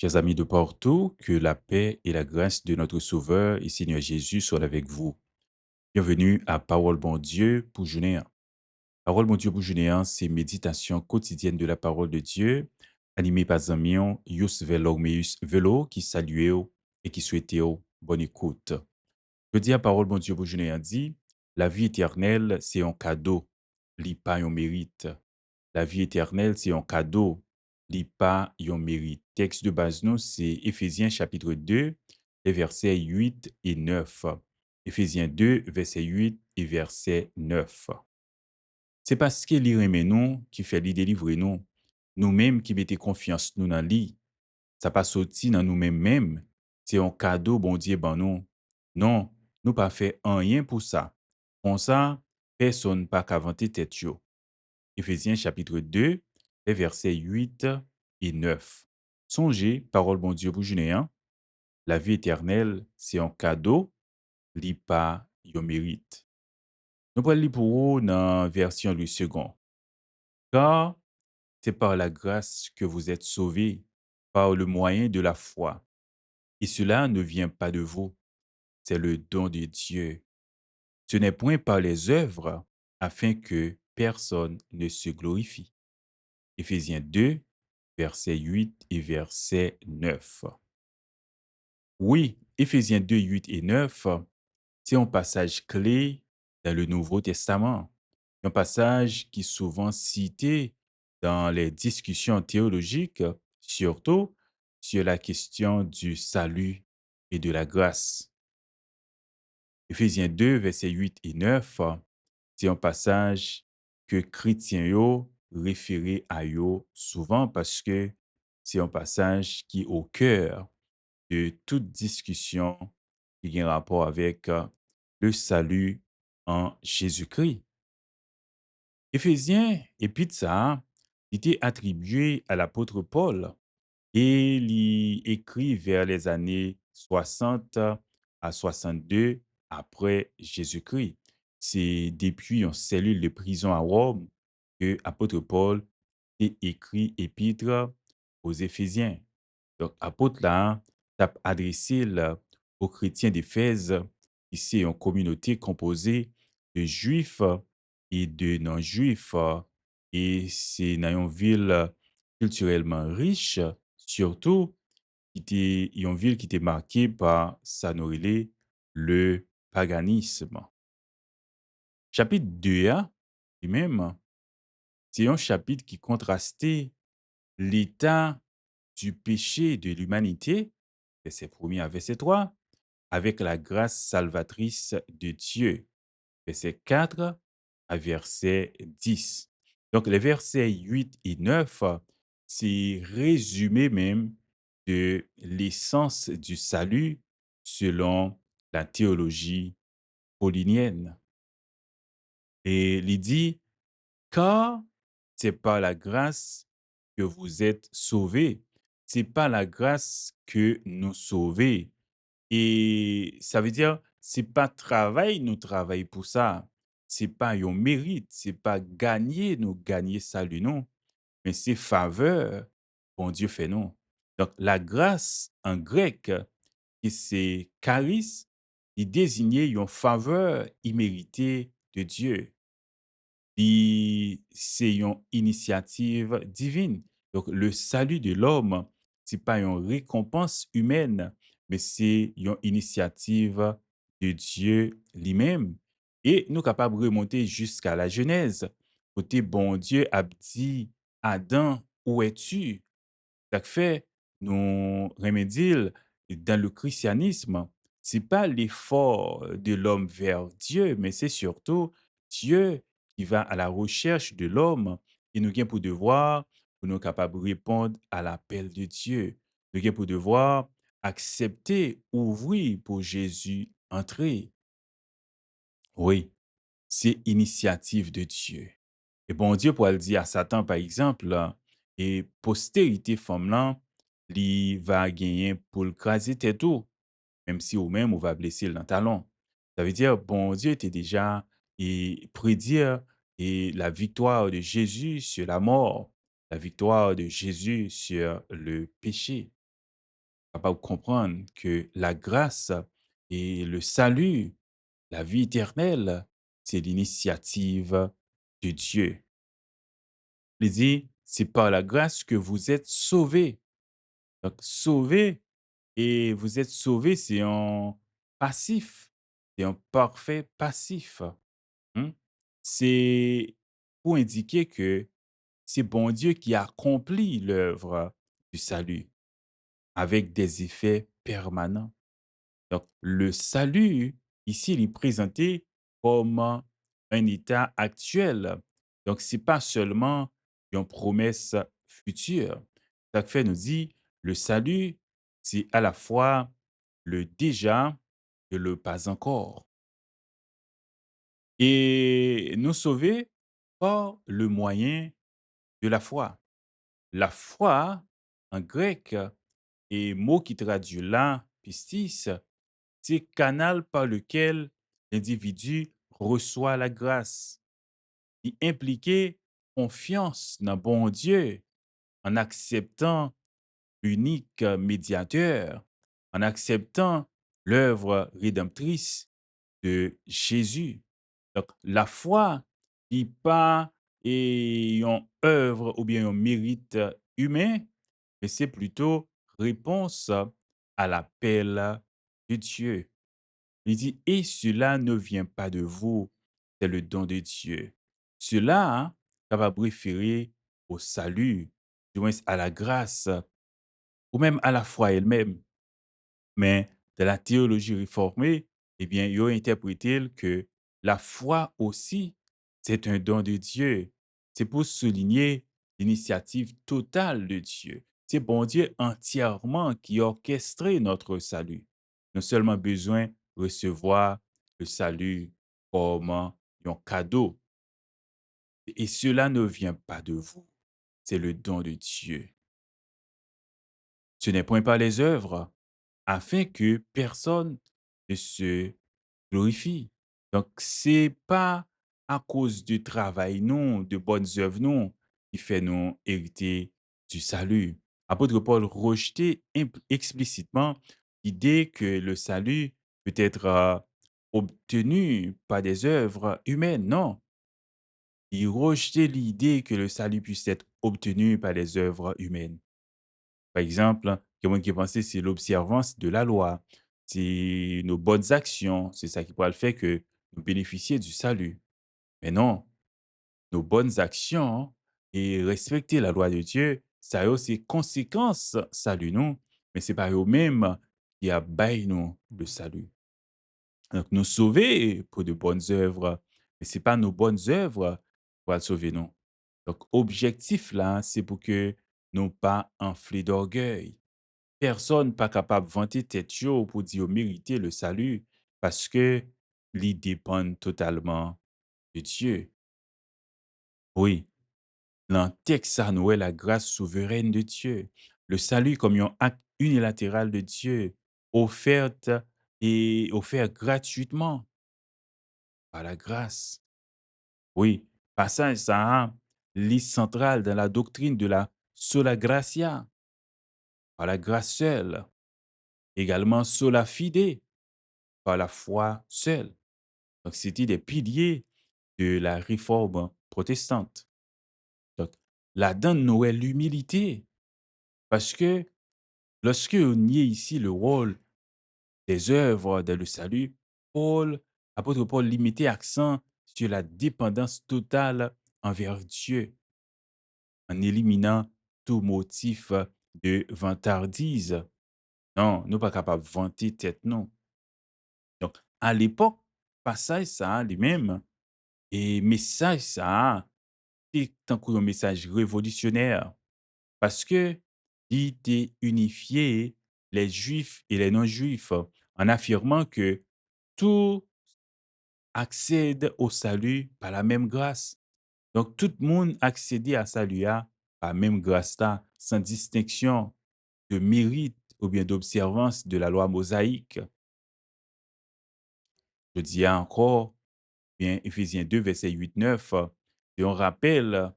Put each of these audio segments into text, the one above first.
Chers amis de partout, que la paix et la grâce de notre Sauveur et Seigneur Jésus soient avec vous. Bienvenue à Parole bon Dieu pour journée 1. Parole bon Dieu pour journée 1, c'est méditation quotidienne de la parole de Dieu, animée par Zamion Yus Velormeus Velo, qui salue et qui souhaite bonne écoute. Je dis à Parole bon Dieu pour journée 1 dit, la vie éternelle, c'est un cadeau, li pas un mérite. La vie éternelle, c'est un cadeau, li pas un mérite. Texte de base, nous, c'est Éphésiens chapitre 2, les versets 8 et 9. Éphésiens 2, verset 8 et verset 9. C'est parce que li remet nous qui fait li délivrer nous. Nous-mêmes qui mettons confiance nous dans lui. Ça pas sorti dans nous-mêmes même. C'est un cadeau, bon Dieu, ban nous. Non, nous pas fait rien pour ça. Pour ça, personne pas qu'à vanter tête yo. Éphésiens chapitre 2, les versets 8 et 9. Songez, parole bon Dieu pour journée 1, la vie éternelle, c'est un cadeau, li pas yon mérite. Nous prenons li pour vous dans version le second. Car c'est par la grâce que vous êtes sauvés, par le moyen de la foi. Et cela ne vient pas de vous, c'est le don de Dieu. Ce n'est point par les œuvres, afin que personne ne se glorifie. Éphésiens 2, verset 8 et verset 9. Oui, Éphésiens 2, 8 et 9, c'est un passage clé dans le Nouveau Testament. Un passage qui est souvent cité dans les discussions théologiques, surtout sur la question du salut et de la grâce. Éphésiens 2, versets 8 et 9, c'est un passage que chrétiens yo référé à yo souvent parce que c'est un passage qui est au cœur de toute discussion qui a un rapport avec le salut en Jésus-Christ. Éphésiens, épître ça, était attribué à l'apôtre Paul et il écrit vers les années 60 à 62 après Jésus-Christ. C'est depuis une cellule de prison à Rome que l'apôtre Paul a écrit épître aux Éphésiens. Donc, apôtre là, t'a adressé aux chrétiens d'Éphèse, qui c'est une communauté composée de juifs et de non-juifs. Et c'est dans une ville culturellement riche, surtout, qui était une ville qui était marquée par sa nourriture, le paganisme. Chapitre 2, lui-même, c'est un chapitre qui contrastait l'état du péché de l'humanité, verset 1 à verset 3, avec la grâce salvatrice de Dieu, verset 4 à verset 10. Donc, les versets 8 et 9, c'est résumé même de l'essence du salut selon la théologie paulinienne. Et il dit, car c'est par la grâce que vous êtes sauvés. C'est pas la grâce que nous sauver. Et ça veut dire, c'est pas travail, nous travaillons pour ça. C'est pas un mérite, c'est pas gagner, nous gagner salut, non. Mais c'est faveur, bon Dieu fait non. Donc, la grâce en grec, qui c'est charis, il désignait une faveur imméritée de Dieu. C'est une initiative divine. Donc, le salut de l'homme, c'est pas une récompense humaine, mais c'est une initiative de Dieu lui-même. Et nous sommes capables de remonter jusqu'à la Genèse. Côté bon Dieu a dit, Adam, où es-tu? Ça fait, nous remédions dans le christianisme, c'est pas l'effort de l'homme vers Dieu, mais c'est surtout Dieu qui va à la recherche de l'homme et nous avons pour devoir, pour nous capables de répondre à l'appel de Dieu. Nous avons pour devoir accepter, ouvrir pour Jésus entrer. Oui, c'est initiative de Dieu. Et bon Dieu pour le dire à Satan, par exemple, là, et postérité femme là, li va gagner pour le craser tête tout, même si ou même on va blesser le talon. Ça veut dire, bon Dieu était déjà et prédire et la victoire de Jésus sur la mort, la victoire de Jésus sur le péché. capable de comprendre que la grâce et le salut, la vie éternelle, c'est l'initiative de Dieu. Il dit, c'est par la grâce que vous êtes sauvés. Donc, sauvés, et vous êtes sauvés, c'est en passif, c'est un parfait passif. Mmh. C'est pour indiquer que c'est bon Dieu qui accomplit l'œuvre du salut avec des effets permanents. Donc, le salut, ici, il est présenté comme un état actuel. Donc, c'est pas seulement une promesse future. Ça fait nous dit, le salut, c'est à la fois le déjà et le pas encore. Et nous sauver par le moyen de la foi. La foi, en grec, et mot qui traduit là, pistis, c'est canal par lequel l'individu reçoit la grâce, qui impliquait confiance dans bon Dieu en acceptant l'unique médiateur, en acceptant l'œuvre rédemptrice de Jésus. Donc, la foi qui pas et une œuvre ou bien un mérite humain, mais c'est plutôt réponse à l'appel de Dieu. Il dit, et cela ne vient pas de vous, c'est le don de Dieu. Cela, ça va référer au salut, du moins à la grâce, ou même à la foi elle-même. Mais dans la théologie réformée, eh bien, ils ont interprété que la foi aussi, c'est un don de Dieu. C'est pour souligner l'initiative totale de Dieu. C'est bon Dieu entièrement qui a orchestré notre salut. Nous avons seulement besoin de recevoir le salut comme un cadeau. Et cela ne vient pas de vous. C'est le don de Dieu. Ce n'est point par les œuvres, afin que personne ne se glorifie. Donc, c'est pas à cause du travail, non, de bonnes œuvres, non, qui fait nous hériter du salut. Apôtre Paul rejetait explicitement l'idée que le salut peut être obtenu par des œuvres humaines. Non, il rejetait l'idée que le salut puisse être obtenu par les œuvres humaines. Par exemple, quelqu'un qui pensait c'est l'observance de la loi, c'est nos bonnes actions, c'est ça qui pourra le faire que nous bénéficier du salut. Mais non, nos bonnes actions et respecter la loi de Dieu, ça a aussi conséquences salut nous, mais c'est pas eux-mêmes qui a baillé nous le salut. Donc nous sauver pour de bonnes œuvres, mais c'est pas nos bonnes œuvres qui vont sauver nous. Donc objectif là, c'est pour que nous pas enflés d'orgueil. Personne pas capable de vanter tête chaud pour dire mériter le salut parce que il dépend totalement de Dieu. Oui, dans le texte, ça nous est la grâce souveraine de Dieu. Le salut comme un acte unilatéral de Dieu, offerte et offert gratuitement par la grâce. Oui, passage ça, liste centrale dans la doctrine de la sola gratia, par la grâce seule. Également sola fide, par la foi seule. Donc, c'était des piliers de la réforme protestante. Donc, là-dedans, nous est l'humilité. Parce que lorsque on y est ici le rôle des œuvres dans le salut, apôtre Paul limitait accent sur la dépendance totale envers Dieu en éliminant tout motif de vantardise. Non, nous pas capables de vanter tête, non. Donc, à l'époque, passage ça lui-même et message ça c'est tant un message révolutionnaire parce que il était unifié les juifs et les non-juifs en affirmant que tout accède au salut par la même grâce. Donc, tout le monde accédait à salut par la même grâce là, sans distinction de mérite ou bien d'observance de la loi mosaïque. Je dis encore, bien, Éphésiens 2, verset 8-9, et on rappelle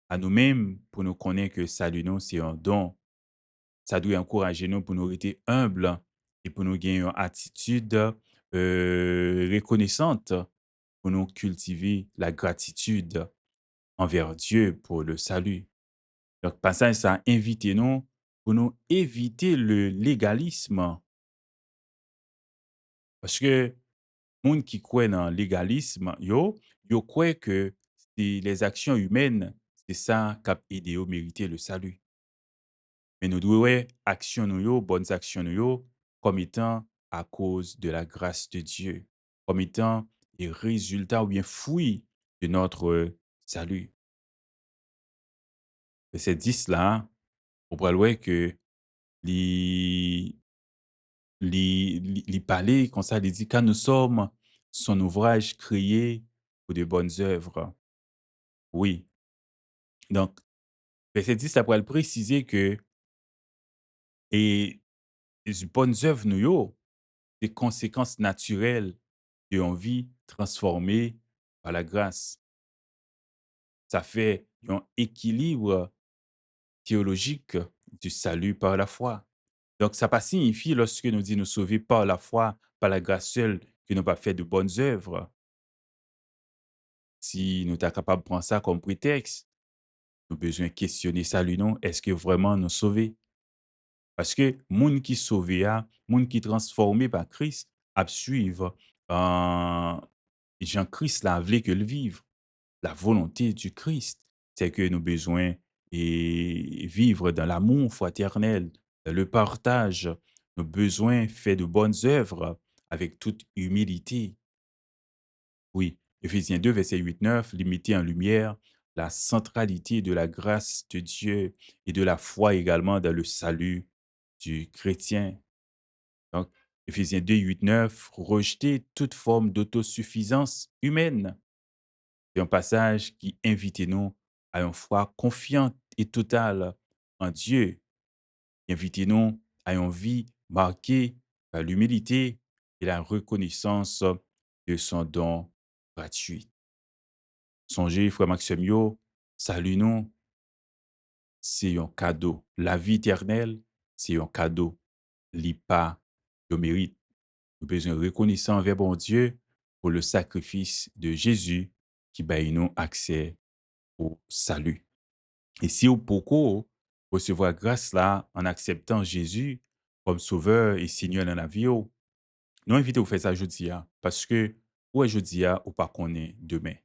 à nous-mêmes pour nous connaître que salut nous, c'est un don. Ça doit encourager nous pour nous rester humbles et pour nous gagner une attitude reconnaissante, pour nous cultiver la gratitude envers Dieu pour le salut. Donc, passage, ça a invité nous pour nous éviter le légalisme. Parce que monde qui croit dans le légalisme, yo croit que c'est les actions humaines, c'est ça qui a aidé au mériter le salut. Mais nous devons voir action nous yo, bonnes actions nous yo, comme étant à cause de la grâce de Dieu, comme étant les résultats ou bien fruits de notre salut. Verset 10 là, on pourrait voir que li, li parler comme ça, il dit car nous sommes son ouvrage créé pour de bonnes œuvres. Oui. Donc, verset 10, ça pourrait le préciser que et les bonnes œuvres nous yo, des conséquences naturelles d'une vie transformée par la grâce. Ça fait un équilibre théologique du salut par la foi. Donc, ça pas signifie lorsque nous disons nous sauver par la foi, par la grâce seule, que nous pas fait de bonnes œuvres. Si nous sommes capables de prendre ça comme prétexte, nous avons besoin de questionner salut non, est-ce que vraiment nous sauver? Parce que moun qui sauvé a, moun qui transformé par Christ, a suivre Jean-Christ l'a voulu que le vivre. La volonté du Christ, c'est que nous avons besoin et vivre dans l'amour fraternel, dans le partage. Nos besoins fait de bonnes œuvres avec toute humilité. Oui, Éphésiens 2, verset 8-9, limiter en lumière la centralité de la grâce de Dieu et de la foi également dans le salut du chrétien. Donc, Éphésiens 2, 8-9, rejeter toute forme d'autosuffisance humaine. C'est un passage qui invite nous à une foi confiante et totale en Dieu. Invite nous à une vie marquée par l'humilité et la reconnaissance de son don gratuit. Songez, frère Maxime, yo, salut nous, c'est un cadeau. La vie éternelle, c'est un cadeau. Pas de mérite. Nous avons besoin de reconnaissance envers bon Dieu pour le sacrifice de Jésus qui baille nous accès au salut. Et si vous pouvez recevoir grâce là en acceptant Jésus comme sauveur et Seigneur dans la vie, nous invitons à faire ça aujourd'hui parce que ou aujourd'hui ou pas qu'on est demain.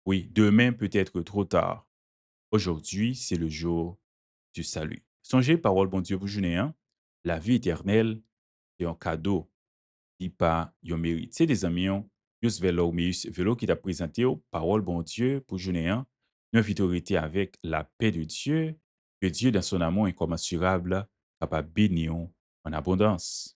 Oui, demain peut être trop tard. Aujourd'hui, c'est le jour du salut. Songez, parole bon Dieu, vous jeûnez, la vie éternelle est un cadeau qui pas yon mérite. C'est des amis, Yus Velo, Meus Velo qui t'a présenté parole bon Dieu pour jeûner, une autorité avec la paix de Dieu, que Dieu dans son amour incommensurable capable bénir en abondance.